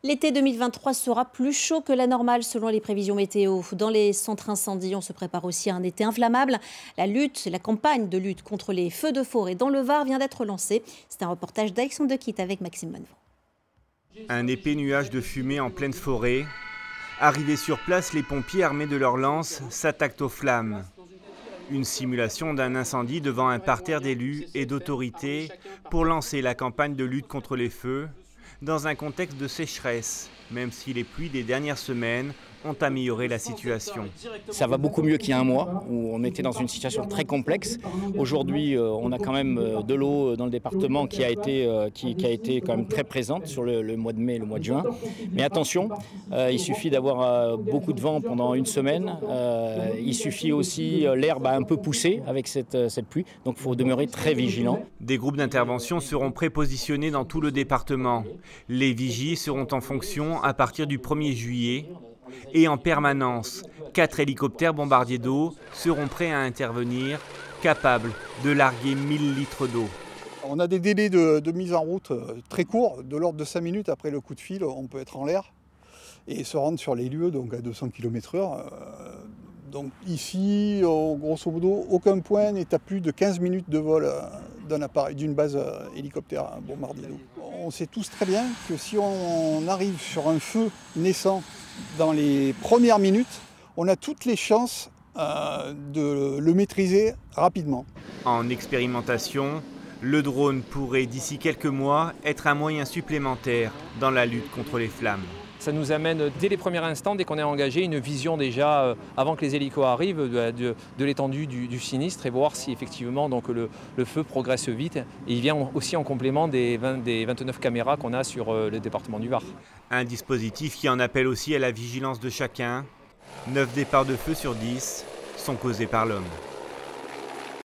L'été 2023 sera plus chaud que la normale selon les prévisions météo. Dans les centres incendies, on se prépare aussi à un été inflammable. La campagne de lutte contre les feux de forêt dans le Var vient d'être lancée. C'est un reportage d'Alexandre Dequitte avec Maxime Bonnevaux. Un épais nuage de fumée en pleine forêt. Arrivés sur place, les pompiers armés de leurs lances s'attaquent aux flammes. Une simulation d'un incendie devant un parterre d'élus et d'autorités pour lancer la campagne de lutte contre les feux dans un contexte de sécheresse, même si les pluies des dernières semaines ont amélioré la situation. Ça va beaucoup mieux qu'il y a un mois, où on était dans une situation très complexe. Aujourd'hui, on a quand même de l'eau dans le département qui a été quand même très présente sur le mois de mai et le mois de juin. Mais attention, il suffit d'avoir beaucoup de vent pendant une semaine. Il suffit aussi l'herbe a un peu poussé avec cette pluie, donc il faut demeurer très vigilant. Des groupes d'intervention seront prépositionnés dans tout le département. Les vigies seront en fonction à partir du 1er juillet. Et en permanence, 4 hélicoptères bombardiers d'eau seront prêts à intervenir, capables de larguer 1000 litres d'eau. On a des délais de mise en route très courts, de l'ordre de 5 minutes après le coup de fil, on peut être en l'air et se rendre sur les lieux donc à 200 km/h. Donc ici, grosso modo, aucun point n'est à plus de 15 minutes de vol d'un appareil, d'une base hélicoptère bombardier d'eau. On sait tous très bien que si on arrive sur un feu naissant dans les premières minutes, on a toutes les chances de le maîtriser rapidement. En expérimentation, le drone pourrait d'ici quelques mois être un moyen supplémentaire dans la lutte contre les flammes. Ça nous amène dès les premiers instants, dès qu'on est engagé, une vision déjà avant que les hélicos arrivent de l'étendue du sinistre et voir si effectivement donc, le feu progresse vite. Et il vient aussi en complément des 29 caméras qu'on a sur le département du Var. Un dispositif qui en appelle aussi à la vigilance de chacun. 9 départs de feu sur 10 sont causés par l'homme.